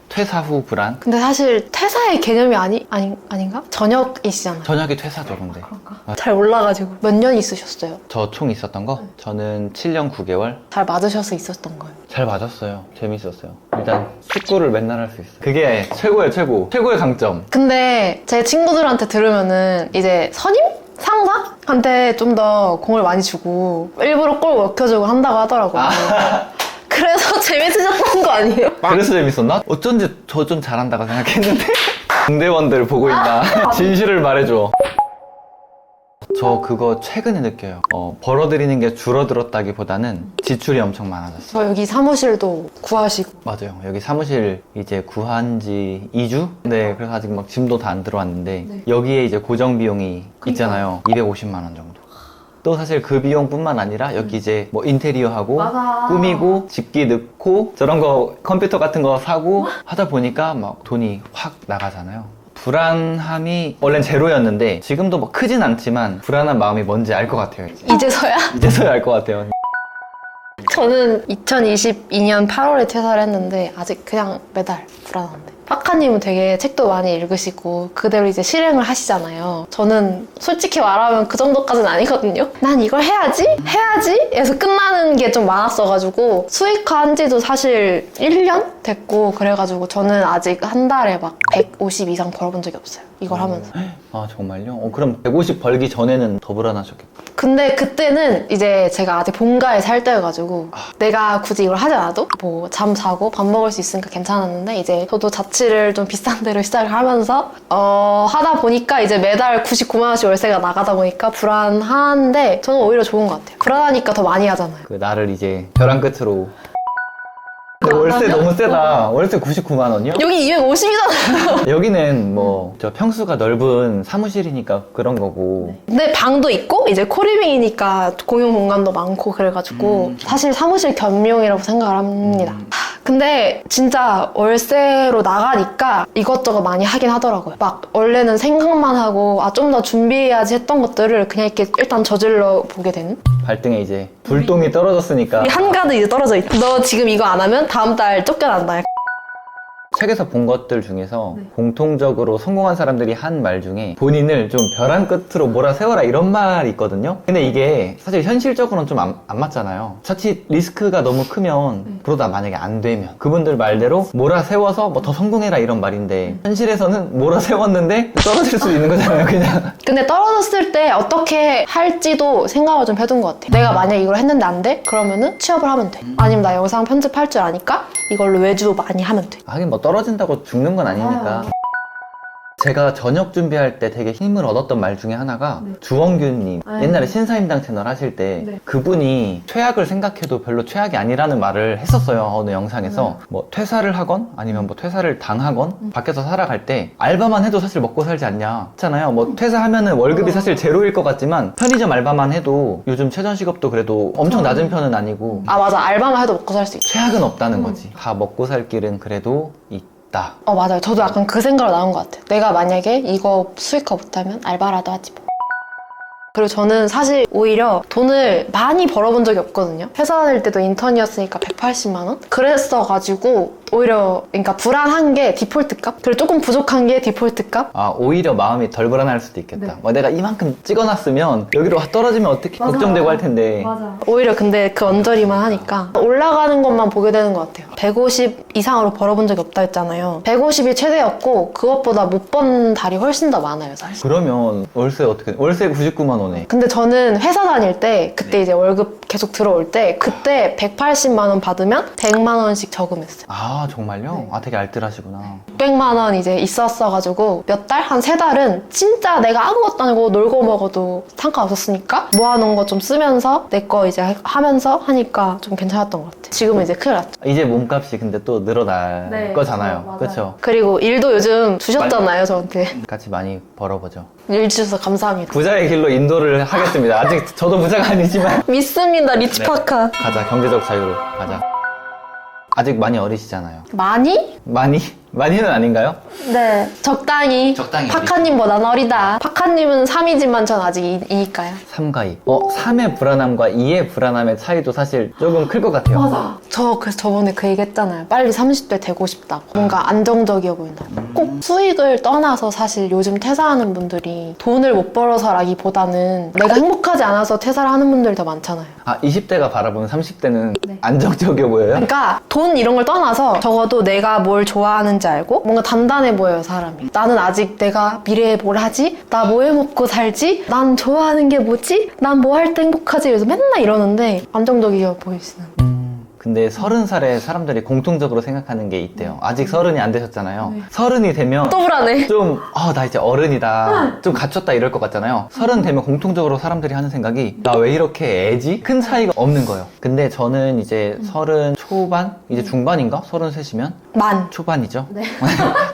퇴사 후 불안. 근데 사실 퇴사의 개념이 아닌가? 전역이시잖아요. 저녁이 퇴사죠, 근데. 그런가? 잘 몰라가지고. 몇 년 있으셨어요? 저 총 있었던 거? 저는 7년 9개월. 잘 맞으셔서 있었던 거예요. 잘 맞았어요. 재밌었어요. 일단 축구를 맨날 할 수 있어요. 그게 최고예요, 최고. 최고의 강점. 근데 제 친구들한테 들으면은 이제 선임? 상사한테 좀 더 공을 많이 주고 일부러 골 먹혀주고 한다고 하더라고요. 그래서 재밌으셨던 거 아니에요? 그래서 재밌었나? 어쩐지 저 좀 잘한다고 생각했는데 군대원들 보고 있나? 진실을 말해줘. 저 그거 최근에 느껴요. 벌어들이는 게 줄어들었다기보다는 지출이 엄청 많아졌어요. 저 여기 사무실도 구하시고. 맞아요. 여기 사무실 이제 구한 지 2주? 네, 그래서 아직 막 짐도 다 안 들어왔는데 네. 여기에 이제 고정 비용이 있잖아요. 250만 원 정도. 또 사실 그 비용뿐만 아니라 여기 이제 뭐 인테리어하고 맞아. 꾸미고 집기 넣고 저런 거 컴퓨터 같은 거 사고 하다 보니까 막 돈이 확 나가잖아요. 불안함이 원래는 제로였는데 지금도 뭐 크진 않지만 불안한 마음이 뭔지 알 것 같아요. 이제서야? 이제서야 알 것 같아요. 저는 2022년 8월에 퇴사를 했는데 아직 그냥 매달 불안한데. 파카님은 되게 책도 많이 읽으시고 그대로 이제 실행을 하시잖아요. 저는 솔직히 말하면 그 정도까지는 아니거든요. 난 이걸 해야지? 해서 끝나는 게 좀 많았어가지고 수익화한 지도 사실 1년 됐고 그래가지고 저는 아직 한 달에 막 150 이상 벌어본 적이 없어요. 이걸 하면서. 아 정말요? 그럼 150 벌기 전에는 더 불안하셨겠다. 근데 그때는 이제 제가 아직 본가에 살 때여가지고 내가 굳이 이걸 하지 않아도 뭐 잠 자고 밥 먹을 수 있으니까 괜찮았는데 이제 저도 자취를 좀 비싼 데로 시작을 하면서 하다 보니까 이제 매달 99만 원씩 월세가 나가다 보니까 불안한데 저는 오히려 좋은 것 같아요. 불안하니까 더 많이 하잖아요. 그 나를 이제 벼랑 끝으로. 근데 월세 너무 세다. 월세 99만 원이요? 여기 250이잖아요. 여기는 뭐 저 평수가 넓은 사무실이니까 그런 거고. 근데 방도 있고 이제 코리빙이니까 공용 공간도 많고 그래가지고 사실 사무실 겸용이라고 생각을 합니다. 근데 진짜 월세로 나가니까 이것저것 많이 하긴 하더라고요. 막 원래는 생각만 하고 좀 더 준비해야지 했던 것들을 그냥 이렇게 일단 저질러 보게 되는? 발등에 이제 불똥이 떨어졌으니까. 이 한가득 이제 떨어져 있다. 너 지금 이거 안 하면 다음 달 쫓겨난다. 책에서 본 것들 중에서 공통적으로 성공한 사람들이 한 말 중에 본인을 좀 벼랑 끝으로 몰아세워라 이런 말이 있거든요. 근데 이게 사실 현실적으로는 좀 안 맞잖아요. 자칫 리스크가 너무 크면 그러다 만약에 안 되면 그분들 말대로 몰아세워서 뭐 더 성공해라 이런 말인데 현실에서는 몰아세웠는데 떨어질 수 있는 거잖아요, 그냥. 근데 떨어졌을 때 어떻게 할지도 생각을 좀 해둔 것 같아. 내가 만약에 이걸 했는데 안 돼? 그러면은 취업을 하면 돼. 아니면 나 영상 편집할 줄 아니까 이걸로 외주 많이 하면 돼. 하긴 뭐 떨어진다고 죽는 건 아니니까. 제가 저녁 준비할 때 되게 힘을 얻었던 말 중에 하나가 주원규님 옛날에 신사임당 채널 하실 때 그분이 최악을 생각해도 별로 최악이 아니라는 말을 했었어요. 어느 영상에서 뭐 퇴사를 하건 아니면 뭐 퇴사를 당하건 밖에서 살아갈 때 알바만 해도 사실 먹고 살지 않냐 했잖아요. 뭐 퇴사하면은 월급이 사실 제로일 것 같지만 편의점 알바만 해도 요즘 최저시급도 그래도 엄청 낮은 편은 아니고 맞아. 알바만 해도 먹고 살 수 있어. 최악은 없다는 거지. 다 먹고 살 길은 그래도 있다. 맞아요. 저도 약간 그 생각으로 나온 것 같아요. 내가 만약에 이거 수익화 못하면 알바라도 하지 뭐. 그리고 저는 사실 오히려 돈을 많이 벌어본 적이 없거든요. 회사 다닐 때도 인턴이었으니까 180만 원? 그랬어가지고 오히려 그러니까 불안한 게 디폴트 값? 그리고 조금 부족한 게 디폴트 값? 오히려 마음이 덜 불안할 수도 있겠다. 뭐 내가 이만큼 찍어놨으면 여기로 떨어지면 어떻게 걱정되고 할 텐데. 오히려 근데 그 언저리만 하니까 올라가는 것만 보게 되는 것 같아요. 150 이상으로 벌어본 적이 없다 했잖아요. 150이 최대였고 그것보다 못 번 달이 훨씬 더 많아요, 사실. 그러면 월세 어떻게? 월세 99만 원에. 근데 저는 회사 다닐 때 그때 이제 월급 계속 들어올 때 그때 180만 원 받으면 100만 원씩 저금했어요. 정말요? 되게 알뜰하시구나. 600만 원 이제 있었어가지고 몇 달? 한 3달은 진짜 내가 아무것도 아니고 놀고 먹어도 상관없었으니까 모아놓은 거 좀 쓰면서 내 거 이제 하면서 하니까 좀 괜찮았던 것 같아요. 지금은 이제 큰일 났죠. 이제 몸값이 근데 또 늘어날 거잖아요. 그렇죠? 그리고 일도 요즘 주셨잖아요, 저한테. 같이 많이 벌어보죠. 일 주셔서 감사합니다. 부자의 길로 인도를 하겠습니다. 아직 저도 부자가 아니지만. 믿습니다, 리치파카. 가자, 경제적 자유로 가자. 아직 많이 어리시잖아요. 많이? 많이? 많이는 아닌가요? 네, 적당히. 적당히 파카님보단 어리다. 파카님은 3이지만 전 아직 2니까요. 3과 2. 3의 불안함과 2의 불안함의 차이도 사실 조금 클 것 같아요. 맞아. 저 그래서 저번에 그 얘기 했잖아요. 빨리 30대 되고 싶다고. 뭔가 안정적이어 보인다고. 꼭 수익을 떠나서 사실 요즘 퇴사하는 분들이 돈을 못 벌어서라기보다는 내가 행복하지 않아서 퇴사를 하는 분들이 더 많잖아요. 20대가 바라보는 30대는 네. 안정적이어 보여요? 그러니까 돈 이런 걸 떠나서 적어도 내가 뭘 좋아하는지 알고 뭔가 단단해 보여요, 사람이. 나는 아직 내가 미래에 뭘 하지? 나 뭐 해먹고 살지? 난 좋아하는 게 뭐지? 난 뭐 할 때 행복하지? 그래서 맨날 이러는데 안정적이어 보이시는. 근데 30살에 사람들이 공통적으로 생각하는 게 있대요. 아직 30이 안 되셨잖아요. 네. 30이 되면 또 불안해. 좀, 나 이제 어른이다. 좀 갖췄다 이럴 것 같잖아요. 30 되면 공통적으로 사람들이 하는 생각이 나 왜 이렇게 애지? 큰 차이가 없는 거예요. 근데 저는 이제 30 초반? 이제 중반인가? 33이면? 만. 초반이죠? 네.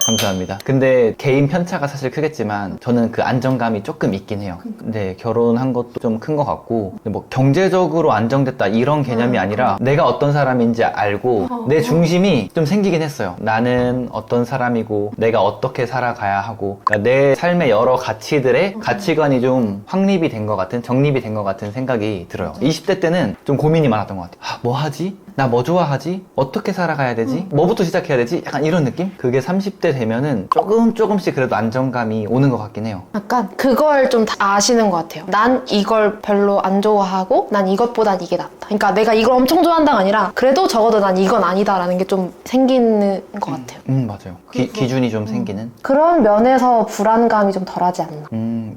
감사합니다. 근데 개인 편차가 사실 크겠지만 저는 그 안정감이 조금 있긴 해요. 네, 결혼한 것도 좀 큰 것 같고 근데 뭐 경제적으로 안정됐다 이런 개념이 아니라 내가 어떤 사람인지 알고 내 중심이 좀 생기긴 했어요. 나는 어떤 사람이고 내가 어떻게 살아가야 하고 그러니까 내 삶의 여러 가치들의 가치관이 좀 확립이 된 것 같은 정립이 된 것 같은 생각이 들어요. 20대 때는 좀 고민이 많았던 것 같아요. 뭐 하지? 나 뭐 좋아하지? 어떻게 살아가야 되지? 뭐부터 시작해야 되지? 약간 이런 느낌? 그게 30대 되면은 조금씩 그래도 안정감이 오는 것 같긴 해요. 약간 그걸 좀 다 아시는 것 같아요. 난 이걸 별로 안 좋아하고 난 이것보단 이게 낫다. 그러니까 내가 이걸 엄청 좋아한다가 아니라 그래도 적어도 난 이건 아니다라는 게 좀 생기는 것 같아요. 맞아요. 기준이 좀 생기는? 그런 면에서 불안감이 좀 덜하지 않나.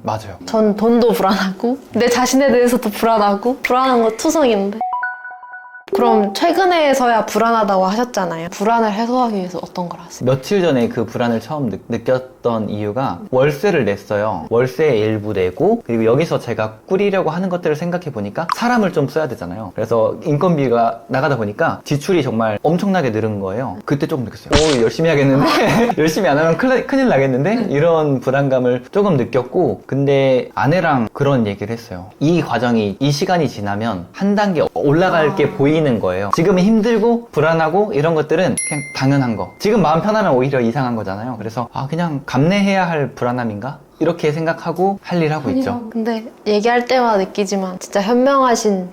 맞아요. 전 돈도 불안하고 내 자신에 대해서도 불안하고 불안한 거 투성인데. 그럼 최근에서야 불안하다고 하셨잖아요. 불안을 해소하기 위해서 어떤 걸 하세요? 며칠 전에 그 불안을 처음 느꼈던 이유가 월세를 냈어요. 월세 일부 내고 그리고 여기서 제가 꾸리려고 하는 것들을 생각해 보니까 사람을 좀 써야 되잖아요. 그래서 인건비가 나가다 보니까 지출이 정말 엄청나게 늘은 거예요. 그때 조금 느꼈어요. 열심히 하겠는데? 열심히 안 하면 큰일 나겠는데? 이런 불안감을 조금 느꼈고 근데 아내랑 그런 얘기를 했어요. 이 과정이 이 시간이 지나면 한 단계 올라갈 게 보이는 거예요. 지금은 힘들고 불안하고 이런 것들은 그냥 당연한 거. 지금 마음 편하면 오히려 이상한 거잖아요. 그래서 그냥 감내해야 할 불안함인가? 이렇게 생각하고 할 일 하고 있죠. 근데 얘기할 때마다 느끼지만 진짜 현명하신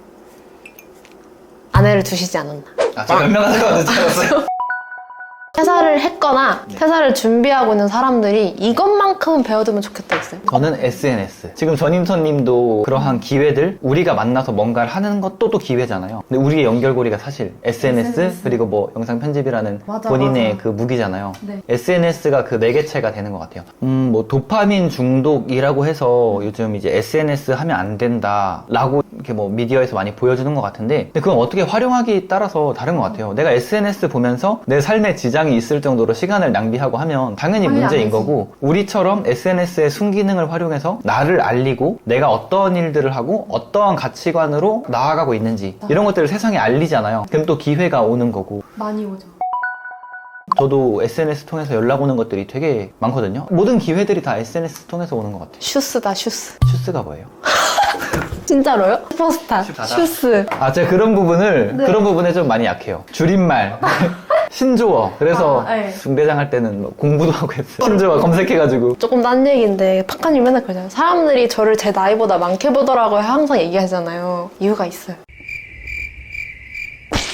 아내를 두시지 않았나. 저 현명하다고 듣지 않았어요? 퇴사를 했거나 퇴사를 준비하고 있는 사람들이 이것만큼은 배워두면 좋겠다 했어요. 저는 SNS. 지금 전인턴님도 그러한 기회들 우리가 만나서 뭔가를 하는 것도 또 기회잖아요. 근데 우리의 연결고리가 사실 SNS 그리고 뭐 영상 편집이라는 본인의 그 무기잖아요. SNS가 그 매개체가 되는 것 같아요. 뭐 도파민 중독이라고 해서 요즘 이제 SNS 하면 안 된다라고 이렇게 뭐 미디어에서 많이 보여주는 것 같은데 근데 그건 어떻게 활용하기에 따라서 다른 것 같아요. 내가 SNS 보면서 내 삶에 지장이 있을 정도로 시간을 낭비하고 하면 당연히 문제인 거고 우리처럼 SNS의 순기능을 활용해서 나를 알리고 내가 어떤 일들을 하고 어떠한 가치관으로 나아가고 있는지 이런 것들을 세상에 알리잖아요. 그럼 또 기회가 오는 거고 많이 오죠. 저도 SNS 통해서 연락 오는 것들이 되게 많거든요. 모든 기회들이 다 SNS 통해서 오는 것 같아요. 슈스다, 슈스. 슈스가 뭐예요? 진짜로요? 슈퍼스타. 슈스. 제가 그런 부분에 좀 많이 약해요. 줄임말. 신조어. 그래서 중대장 할 때는 뭐 공부도 하고 했어요. 신조어 검색해가지고. 조금 딴 얘기인데 파카님 맨날 그러잖아요. 사람들이 저를 제 나이보다 많게 보더라고요. 항상 얘기하잖아요. 이유가 있어요.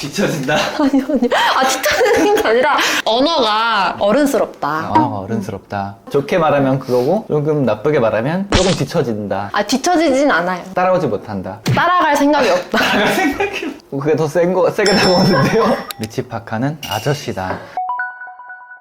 뒤처진다? 아니요. 뒤처지는 게 아니라 언어가 어른스럽다. 언어가 어른스럽다. 좋게 말하면 그거고 조금 나쁘게 말하면 조금 뒤처진다. 뒤처지진 않아요. 따라오지 못한다. 따라갈 생각이 없다. 그게 더 세게 다가오는데요? 리치파카는 아저씨다.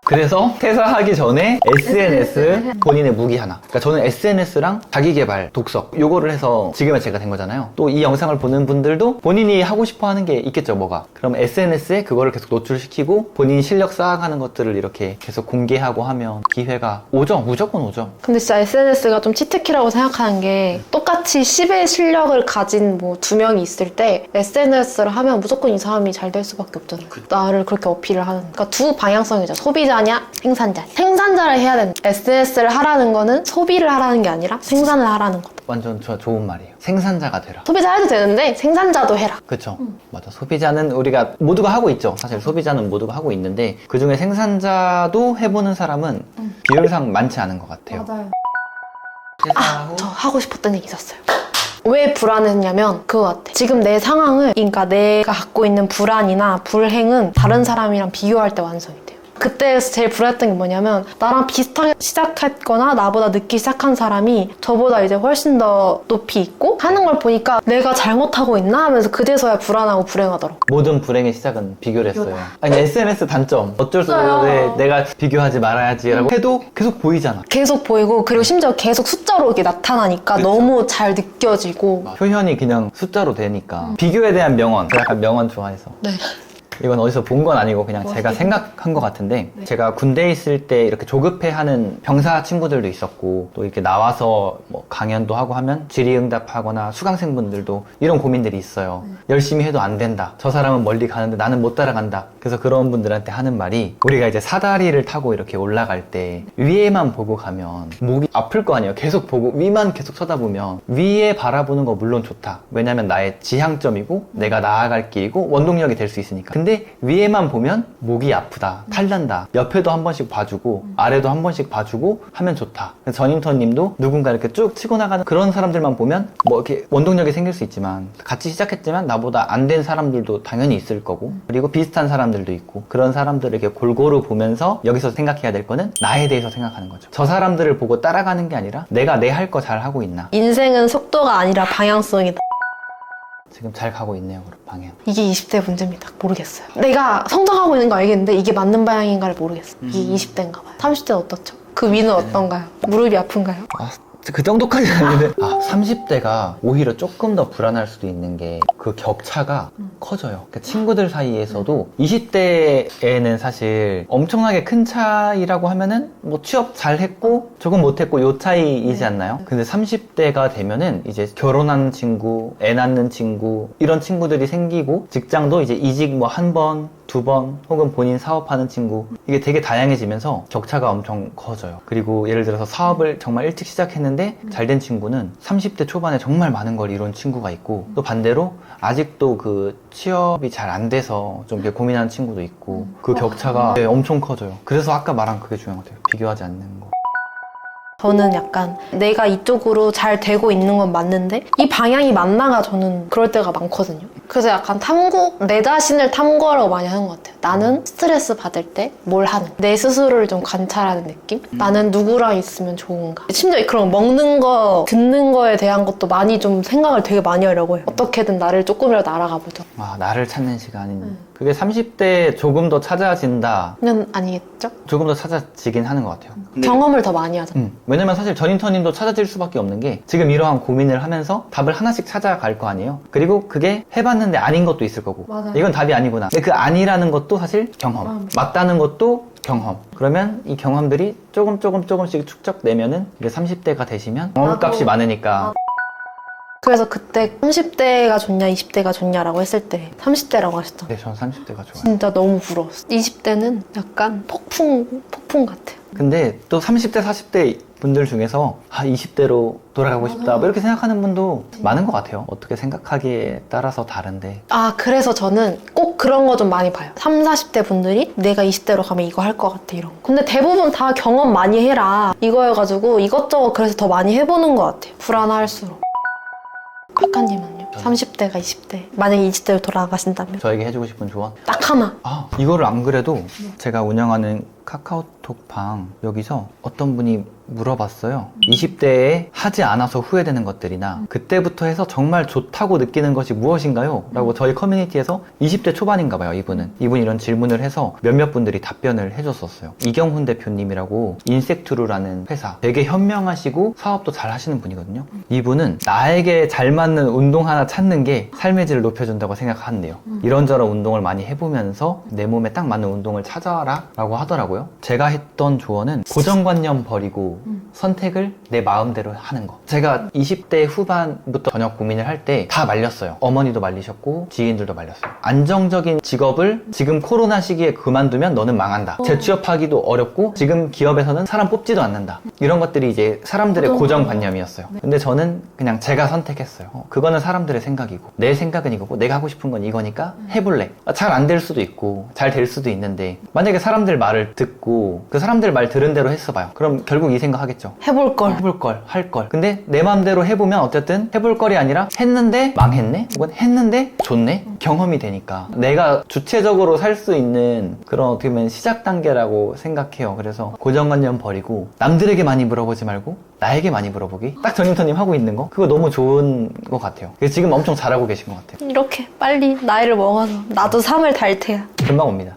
그래서 퇴사하기 전에 SNS 본인의 무기 하나. 그러니까 저는 SNS랑 자기개발, 독서 요거를 해서 지금의 제가 된 거잖아요. 또 이 영상을 보는 분들도 본인이 하고 싶어 하는 게 있겠죠, 뭐가. 그럼 SNS에 그거를 계속 노출시키고 본인 실력 쌓아가는 것들을 이렇게 계속 공개하고 하면 기회가 오죠. 무조건 오죠. 근데 진짜 SNS가 좀 치트키라고 생각하는 게 똑같이 10의 실력을 가진 뭐 2명이 있을 때 SNS를 하면 무조건 이 사람이 잘 될 수밖에 없잖아요. 나를 그렇게 어필을 하는. 그러니까 두 방향성이죠. 소비자냐 생산자. 생산자를 해야 된다. SNS를 하라는 거는 소비를 하라는 게 아니라 생산을 하라는 거다. 완전 좋은 말이에요. 생산자가 되라. 소비자 해도 되는데 생산자도 해라. 그쵸. 맞아. 소비자는 우리가 모두가 하고 있죠. 사실 소비자는 모두가 하고 있는데 그 중에 생산자도 해보는 사람은 비율상 많지 않은 것 같아요. 맞아요. 퇴사 후 저 하고 싶었던 얘기 있었어요. 왜 불안했냐면 그거 같아. 지금 내 상황을, 그러니까 내가 갖고 있는 불안이나 불행은 다른 사람이랑 비교할 때 완성이 돼요. 그때 제일 불안했던 게 뭐냐면 나랑 비슷하게 시작했거나 나보다 늦게 시작한 사람이 저보다 이제 훨씬 더 높이 있고 하는 걸 보니까 내가 잘못하고 있나 하면서 그제서야 불안하고 불행하더라고. 모든 불행의 시작은 비교를 했어요. 아니 SNS 단점 어쩔 수 맞아요. 없는데 내가 비교하지 말아야지라고 해도 계속 보이잖아. 계속 보이고 그리고 심지어 계속 숫자로 이렇게 나타나니까 그쵸. 너무 잘 느껴지고. 표현이 그냥 숫자로 되니까 비교에 대한 명언. 제가 약간 명언 좋아해서 네. 이건 어디서 본 건 아니고 그냥 제가 생각한 것 같은데 제가 군대에 있을 때 이렇게 조급해하는 병사 친구들도 있었고 또 이렇게 나와서 뭐 강연도 하고 하면 질의응답하거나 수강생분들도 이런 고민들이 있어요. 열심히 해도 안 된다. 저 사람은 멀리 가는데 나는 못 따라간다. 그래서 그런 분들한테 하는 말이 우리가 이제 사다리를 타고 이렇게 올라갈 때 위에만 보고 가면 목이 아플 거 아니에요. 계속 보고 위만 계속 쳐다보면 위에 바라보는 거 물론 좋다. 왜냐면 나의 지향점이고 내가 나아갈 길이고 원동력이 될 수 있으니까. 근데 위에만 보면 목이 아프다, 탈난다. 옆에도 한 번씩 봐주고 아래도 한 번씩 봐주고 하면 좋다. 전인턴님도 누군가 이렇게 쭉 치고 나가는 그런 사람들만 보면 뭐 이렇게 원동력이 생길 수 있지만 같이 시작했지만 나보다 안 된 사람들도 당연히 있을 거고 그리고 비슷한 사람들도 있고 그런 사람들을 이렇게 골고루 보면서 여기서 생각해야 될 거는 나에 대해서 생각하는 거죠. 저 사람들을 보고 따라가는 게 아니라 내가 내 할 거 잘 하고 있나. 인생은 속도가 아니라 방향성이다. 지금 잘 가고 있네요, 그럼 방향. 이게 20대 문제입니다. 모르겠어요. 내가 성장하고 있는 거 알겠는데 이게 맞는 방향인가를 모르겠어요. 이게 20대인가 봐요. 30대는 어떻죠? 그 위는 어떤가요? 무릎이 아픈가요? 그 정도까지는 아닌데 30대가 오히려 조금 더 불안할 수도 있는 게 그 격차가 커져요. 그러니까 친구들 사이에서도 20대에는 사실 엄청나게 큰 차이라고 하면은 뭐 취업 잘 했고 조금 못했고 요 차이이지 않나요? 근데 30대가 되면은 이제 결혼하는 친구, 애 낳는 친구 이런 친구들이 생기고 직장도 이제 이직 뭐 한 번, 두 번 혹은 본인 사업하는 친구 이게 되게 다양해지면서 격차가 엄청 커져요. 그리고 예를 들어서 사업을 정말 일찍 시작했는데 잘된 친구는 30대 초반에 정말 많은 걸 이룬 친구가 있고 또 반대로 아직도 그 취업이 잘 안 돼서 좀 이렇게 고민하는 친구도 있고 그 격차가 엄청 커져요. 그래서 아까 말한 그게 중요한 것 같아요. 비교하지 않는 거. 저는 약간 내가 이쪽으로 잘 되고 있는 건 맞는데 이 방향이 맞나가 저는 그럴 때가 많거든요. 그래서 약간 내 자신을 탐구하려고 많이 하는 것 같아요. 나는 스트레스 받을 때 뭘 하는 내 스스로를 좀 관찰하는 느낌? 나는 누구랑 있으면 좋은가? 심지어 그런 먹는 거, 듣는 거에 대한 것도 많이 좀 생각을 되게 많이 하려고 해요. 어떻게든 나를 조금이라도 알아가 보자. 나를 찾는 시간인 그게 30대에 조금 더 찾아진다. 는 아니겠죠? 조금 더 찾아지긴 하는 것 같아요. 경험을 더 많이 하잖아요. 왜냐면 사실 전인턴님도 찾아질 수밖에 없는 게 지금 이러한 고민을 하면서 답을 하나씩 찾아갈 거 아니에요. 그리고 그게 해봤는데 아닌 것도 있을 거고 맞아요. 이건 답이 아니구나. 근데 그 아니라는 것도 사실 경험. 맞다는 것도 경험. 그러면 이 경험들이 조금씩 축적되면은 이게 30대가 되시면 경험값이 많으니까 그래서 그때 30대가 좋냐 20대가 좋냐라고 했을 때 30대라고 하셨잖아요. 네, 저는 30대가 좋아요. 진짜 너무 부러웠어요. 20대는 약간 폭풍 같아요. 근데 또 30대, 40대 분들 중에서 20대로 돌아가고 싶다 뭐 이렇게 생각하는 분도 많은 것 같아요. 어떻게 생각하기에 따라서 다른데 그래서 저는 꼭 그런 거 좀 많이 봐요. 30, 40대 분들이 내가 20대로 가면 이거 할 것 같아 이런 거. 근데 대부분 다 경험 많이 해라 이거여가지고 이것저것 그래서 더 많이 해보는 것 같아요. 불안할수록. 박하님은요? 30대가 20대 만약에 20대로 돌아가신다면? 저에게 해주고 싶은 조언? 딱 하나. 이거를 안 그래도 제가 운영하는 카카오톡방 여기서 어떤 분이 물어봤어요. 20대에 하지 않아서 후회되는 것들이나 그때부터 해서 정말 좋다고 느끼는 것이 무엇인가요? 라고 저희 커뮤니티에서 20대 초반인가 봐요. 이분이 이런 질문을 해서 몇몇 분들이 답변을 해줬었어요. 이경훈 대표님이라고 인섹트루라는 회사 되게 현명하시고 사업도 잘 하시는 분이거든요. 이분은 나에게 잘 맞는 운동 하나 찾는 게 삶의 질을 높여준다고 생각한대요. 이런저런 운동을 많이 해보면서 내 몸에 딱 맞는 운동을 찾아라 라고 하더라고요. 제가 했던 조언은 고정관념 버리고 말고 선택을 내 마음대로 하는 거. 제가 20대 후반부터 전역 고민을 할 때 다 말렸어요. 어머니도 말리셨고 지인들도 말렸어요. 안정적인 직업을 지금 코로나 시기에 그만두면 너는 망한다. 재취업하기도 어렵고 지금 기업에서는 사람 뽑지도 않는다. 이런 것들이 이제 사람들의 고정관념이었어요. 근데 저는 그냥 제가 선택했어요. 그거는 사람들의 생각이고 내 생각은 이거고 내가 하고 싶은 건 이거니까 해볼래. 잘 안 될 수도 있고 잘 될 수도 있는데 만약에 사람들 말을 듣고 그 사람들 말 들은 대로 했어봐요. 그럼 결국 이 생각 하겠죠. 해볼 걸. 할 걸. 근데 내 마음대로 해보면 어쨌든 해볼 걸이 아니라 했는데 망했네? 혹은 했는데 좋네? 경험이 되니까. 내가 주체적으로 살 수 있는 그런 어떻게 보면 시작 단계라고 생각해요. 그래서 고정관념 버리고 남들에게 많이 물어보지 말고 나에게 많이 물어보기. 딱 전인턴님 하고 있는 거. 그거 너무 좋은 것 같아요. 그래서 지금 엄청 잘하고 계신 것 같아요. 이렇게 빨리 나이를 먹어서 나도 3을 달 테야. 금방 옵니다.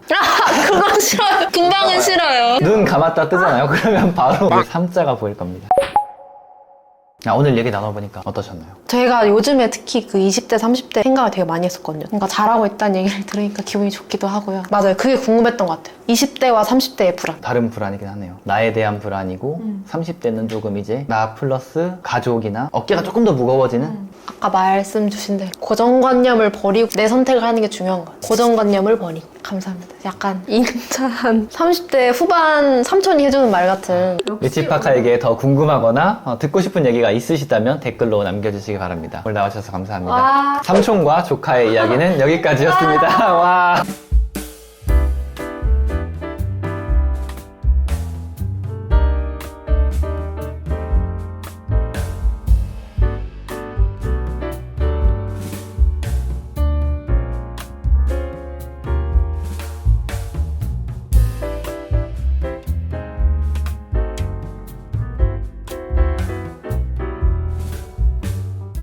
그건 싫어요. 금방은 싫어요. 눈 감았다 뜨잖아요. 그러면 바로 3자가 보일 겁니다. 오늘 얘기 나눠보니까 어떠셨나요? 제가 요즘에 특히 그 20대, 30대 생각을 되게 많이 했었거든요. 뭔가 잘하고 있다는 얘기를 들으니까 기분이 좋기도 하고요. 맞아요. 그게 궁금했던 것 같아요. 20대와 30대의 불안. 다른 불안이긴 하네요. 나에 대한 불안이고 30대는 조금 이제 나 플러스 가족이나 어깨가 조금 더 무거워지는 아까 말씀 주신 대로 고정관념을 버리고 내 선택을 하는 게 중요한 것 같아요. 고정관념을 버리고. 감사합니다. 약간 인자한 30대 후반 삼촌이 해주는 말 같은. 리치파카에게 더 궁금하거나 듣고 싶은 얘기가 있으시다면 댓글로 남겨주시기 바랍니다. 오늘 나와주셔서 감사합니다. 삼촌과 조카의 이야기는 여기까지였습니다. 와.